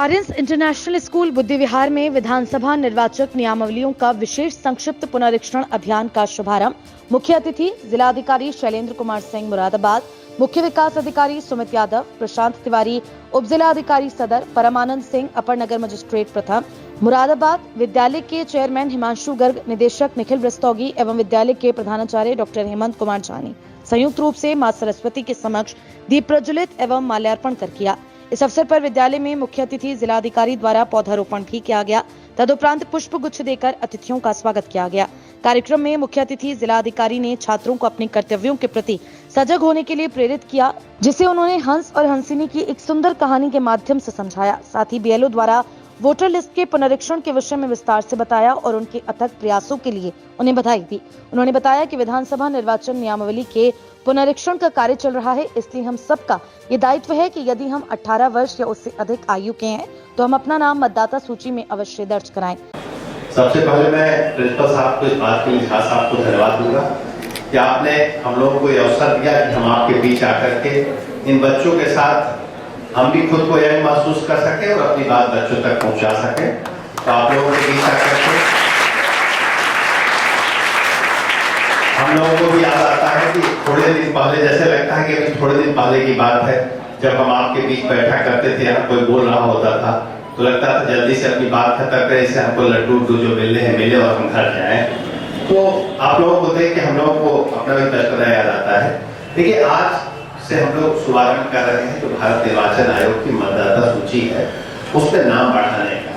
Aryans international school बुद्धि विहार में विधानसभा निर्वाचक नियमावलियों का विशेष संक्षिप्त पुनरीक्षण अभियान का शुभारंभ। मुख्य अतिथि जिलाधिकारी शैलेंद्र कुमार सिंह मुरादाबाद, मुख्य विकास अधिकारी सुमित यादव, प्रशांत तिवारी उप जिलाधिकारी सदर, परमानंद सिंह अपर नगर मजिस्ट्रेट प्रथम मुरादाबाद, विद्यालय के चेयरमैन हिमांशु गर्ग, निदेशक निखिल रस्तोगी एवं विद्यालय के प्रधानाचार्य डॉक्टर हेमंत कुमार झा ने संयुक्त रूप से मां सरस्वती के समक्ष दीप प्रज्वलित एवं माल्यार्पण कर किया। इस अवसर पर विद्यालय में मुख्य अतिथि जिलाधिकारी द्वारा पौधारोपण भी किया गया। तदुपरांत पुष्प गुच्छ देकर अतिथियों का स्वागत किया गया। कार्यक्रम में मुख्य अतिथि जिलाधिकारी ने छात्रों को अपने कर्तव्यों के प्रति सजग होने के लिए प्रेरित किया, जिसे उन्होंने हंस और हंसिनी की एक सुंदर कहानी के माध्यम से समझाया। साथ ही बीएलओ द्वारा वोटर लिस्ट के पुनरीक्षण के विषय में विस्तार से बताया और उनके अथक प्रयासों के लिए उन्हें बधाई दी। उन्होंने बताया कि विधानसभा निर्वाचन नियमावली के पुनरीक्षण का कार्य चल रहा है, इसलिए हम सबका ये दायित्व है कि यदि हम 18 वर्ष या उससे अधिक आयु के हैं तो हम अपना नाम मतदाता सूची में अवश्य दर्ज कराएं। सबसे पहले मैं प्रिंसिपल साहब को इस बात के लिए झा साहब को धन्यवाद दूंगा कि आपने हम लोगों को ये अवसर दिया कि हम आपके बीच आकर के इन बच्चों के साथ हम भी खुद को यह महसूस कर सके और अपनी बात बच्चों तक पहुंचा सके। तो आप लोगों के बीच आकर के हम लोगों को भी याद आता है कि थोड़े दिन पहले, जैसे लगता है कि अभी थोड़े दिन पहले की बात है, जब हम आपके बीच बैठा करते थे, यहाँ कोई बोल रहा होता था तो लगता था जल्दी से अपनी बात खत्म करें, इससे हमको लड्डू जो मिलने हैं मिले और हम घर जाएं। तो आप लोगों को देख के हम लोगों को अपना भी बचपना याद आता है। देखिए, आज से हम लोग शुभारंभ कर रहे हैं जो भारत निर्वाचन आयोग की मतदाता सूची है उस पर नाम बढ़ाने का।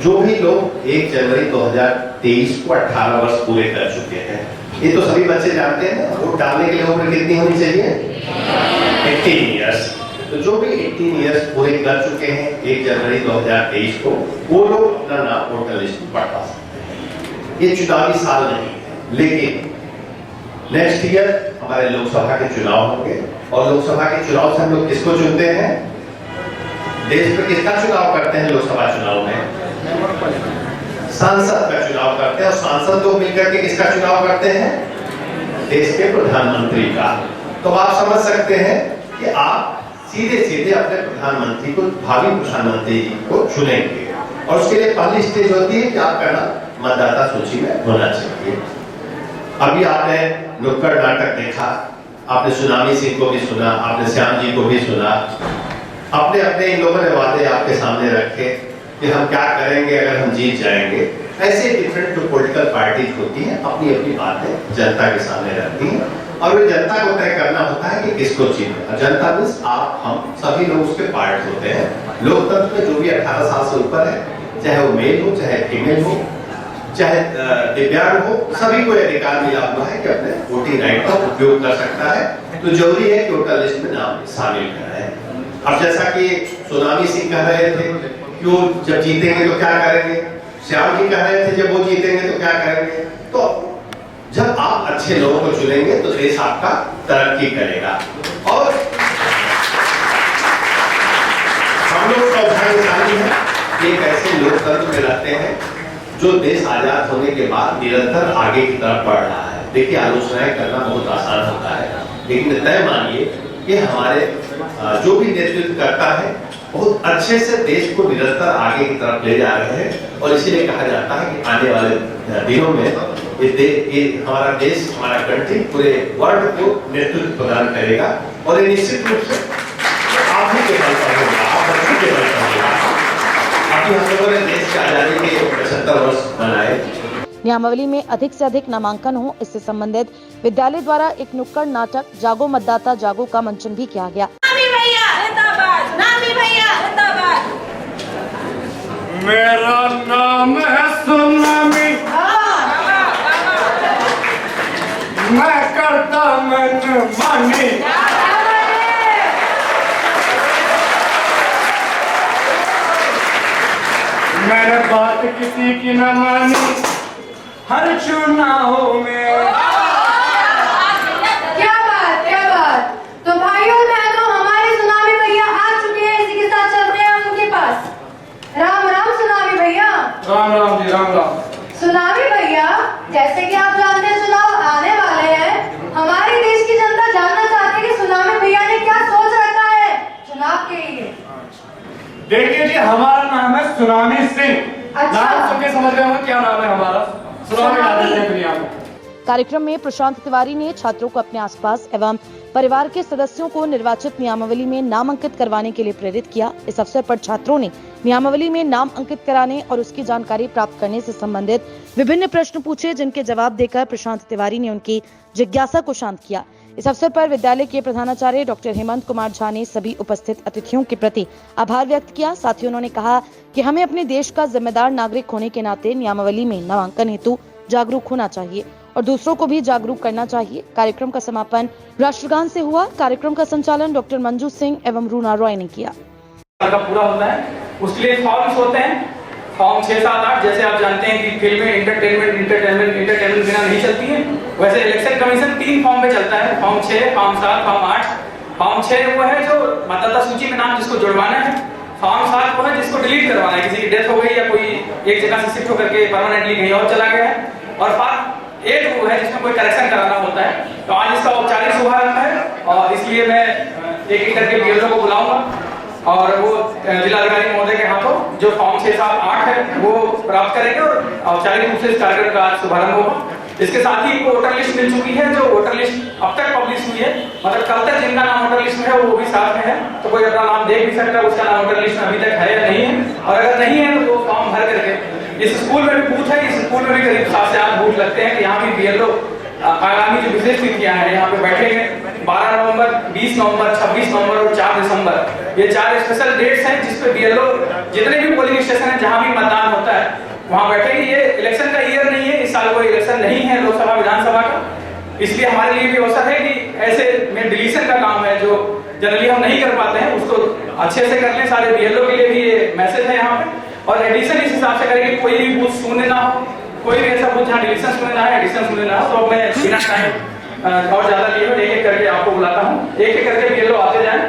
जो भी लोग 1 जनवरी 2023 को 18 वर्ष पूरे कर चुके हैं, ये तो सभी बच्चे जानते हैं, वोट डालने के लिए उम्र कितनी होनी चाहिए? 18 ईयर्स। तो जो भी 18 ईयर्स पूरे कर चुके हैं 1 जनवरी 2023 को, वो लोग अपना नाम वोटर लिस्ट में बढ़ा सकते हैं। ये चुनावी साल नहीं है, लेकिन नेक्स्ट ईयर हमारे लोकसभा के चुनाव होंगे और लोकसभा के चुनाव से हम लोग किसको चुनते हैं? देश में किसका चुनाव करते हैं? लोकसभा चुनाव में सांसद का चुनाव करते हैं और सांसद लोग मिलकर के किसका चुनाव करते हैं? देश के प्रधानमंत्री का। तो आप समझ सकते हैं कि आप सीधे सीधे अपने प्रधानमंत्री को, भावी प्रधानमंत्री को चुनेंगे और उसके लिए पहली स्टेज होती है कि आपका नाम मतदाता सूची में होना चाहिए। अभी आपने नुक्कड़ नाटक देखा, आपने सुनामी सिंह को भी सुना, आपने श्याम जी को भी सुना। अपने अपने इन लोगों ने वादे आपके सामने रखे कि हम क्या करेंगे अगर हम जीत जाएंगे। ऐसे डिफरेंट जो पॉलिटिकल पार्टीज होती हैं अपनी अपनी बातें जनता के सामने रखती हैं और वो जनता को तय करना होता है कि किसको चुनना। जनता मींस आप, हम सभी लोग उसके पार्ट होते हैं। लोकतंत्र में जो भी 18 साल से ऊपर है, चाहे वो मेल हो, चाहे फीमेल हो, चाहे दिव्यांग हो, सभी को अधिकार मिला हुआ है कि अपने वोटिंग राइट का उपयोग कर सकता है। तो जरूरी है कि वोटर लिस्ट में नाम शामिल कराएं। अब जैसा कि सुनामी सिंह कह रहे थे, क्यों जब जीतेंगे तो क्या करेंगे? श्याम जी कह रहे थे जब वो जीतेंगे तो क्या करेंगे? तो जब आप अच्छे लोगों को चुनेंगे तो देश आपका तरक्की करेगा। और हम लोग सौभाग्यशाली हैं कि एक ऐसे लोकतंत्र में रहते हैं जो देश आजाद होने के बाद निरंतर आगे की तरफ बढ़ रहा है। देखिए, आलोचनाएं करना बहुत आसान होता है, लेकिन तय मानिए कि हमारे जो भी नेतृत्व करता है बहुत अच्छे से देश को निरंतर आगे की तरफ ले जा रहे हैं। और इसीलिए कहा जाता है कि आने वाले दिनों में हमारा देश, हमारा कंट्री पूरे वर्ल्ड को नेतृत्व प्रदान करेगा और ये निश्चित रूप से आप ही के बल पर होगा, आप बच्चों के बल पर होगा। अभी हम लोगों ने देश की आजादी के 75 वर्ष मनाए। नियमावली में अधिक से अधिक नामांकन हो, इससे संबंधित विद्यालय द्वारा एक नुक्कड़ नाटक जागो मतदाता जागो का मंचन भी किया गया। मेरा नाम है सुनामी, मैं करता मनमानी, मैंने बात किसी की न मानी हर चुनाव में। क्या बात। तो भाइयों बहनों, हमारे सुनामी भैया आ चुके हैं, इसी के साथ चलते हैं उनके पास। राम राम सुनामी भैया। राम राम जी, राम राम। सुनामी भैया, जैसे कि आप जानते हैं चुनाव आने वाले हैं, हमारे देश की जनता जानना चाहती है कि सुनामी भैया ने क्या सोच रखा है चुनाव के लिए। देखिए जी, हमारा सुनामी सिंह। अच्छा। नाम सुन के समझ गए होंगे क्या नाम है हमारा। सुनामी ला देते हैं दुनिया में। कार्यक्रम में प्रशांत तिवारी ने छात्रों को अपने आसपास एवं परिवार के सदस्यों को निर्वाचित नियमावली में नाम अंकित करवाने के लिए प्रेरित किया। इस अवसर पर छात्रों ने नियमावली में नाम अंकित कराने और उसकी जानकारी प्राप्त करने से संबंधित विभिन्न प्रश्न पूछे, जिनके जवाब देकर प्रशांत तिवारी ने उनकी जिज्ञासा को शांत किया। इस अवसर पर विद्यालय के प्रधानाचार्य डॉक्टर हेमंत कुमार झा ने सभी उपस्थित अतिथियों के प्रति आभार व्यक्त किया। साथ ही उन्होंने कहा कि हमें अपने देश का जिम्मेदार नागरिक होने के नाते नियमावली में नामांकन हेतु जागरूक होना चाहिए और दूसरों को भी जागरूक करना चाहिए। कार्यक्रम का समापन राष्ट्रगान से हुआ। कार्यक्रम का संचालन डॉक्टर मंजू सिंह एवं रूना रॉय ने किया। का पूरा होता है, उसके लिए फॉर्म्स होते हैं, फॉर्म 6, 7, 8। जैसे आप जानते हैं कि फिल्में इंटरटेनमेंट बिना नहीं चलती है, वैसे इलेक्शन कमीशन 3 फॉर्म में चलता है, फॉर्म 6, फॉर्म 7, फॉर्म 8। फॉर्म 6 वो है जो मतदाता सूची में नाम जिसको जुड़वाना है, फॉर्म 7 वो है जिसको डिलीट करवाना है, किसी की डेथ हो गई या कोई एक जगह से शिफ्ट होकर के परमानेंटली कहीं और चला गया है, और फॉर्म 8 वो है जिसमें कोई करेक्शन कराना होता है। तो आज इसका औपचारिक शुभारंभ है और इसलिए मैं एक करके बीएलओ को बुलाऊंगा और वो जिलाधिकारी महोदय के हाथों जो फॉर्म 6, 7, 8 है वो प्राप्त करेंगे और औपचारिक रूप से इस कार्यक्रम का शुभारंभ होगा। इसके साथ ही वोटर लिस्ट मिल चुकी है, जो वोटर लिस्ट अब तक पब्लिश हुई है, मतलब कल तक जिनका नाम वोटर लिस्ट में है वो भी साथ में है, तो कोई अपना नाम देख भी सकता है उसका नाम वोटर लिस्ट में अभी तक है या नहीं है। और अगर नहीं है तो वो फॉर्म भर करके इस स्कूल में भी बूथ है, इस स्कूल में भी करीब 7 से 8 बूथ लगते हैं कि यहाँ भी बीएलओ आगामी जो विशेष तिथियां हैं यहाँ पे बैठेंगे। 12 नवंबर, 20 नवंबर, 26 नवंबर और 4 दिसंबर, ये 4 स्पेशल डेट्स हैं जिसपे बीएलओ जितने भी पोलिंग स्टेशन है जहाँ भी मतदान होता है वहाँ बैठेंगे। ये इलेक्शन का ईयर नहीं है, इस साल कोई इलेक्शन नहीं है लोकसभा विधानसभा का, इसलिए हमारे लिए भी अवसर है कि ऐसे में डिलीशन का काम है जो जनरली हम नहीं कर पाते हैं उसको अच्छे से कर लें। सारे बीएलओ के लिए भी ये मैसेज है यहाँ पे, और एडिशन इस हिसाब से करें कि कोई भी बूथ शून्य ना हो, कोई भी ऐसा बूथ जहाँ डिलीशन शून्य ना है, एडिशन शून्य ना हो। तो मैं बिना टाइम और ज्यादा लिए एक एक करके आपको बुलाता हूँ, एक एक करके बीएलओ आते जाएं।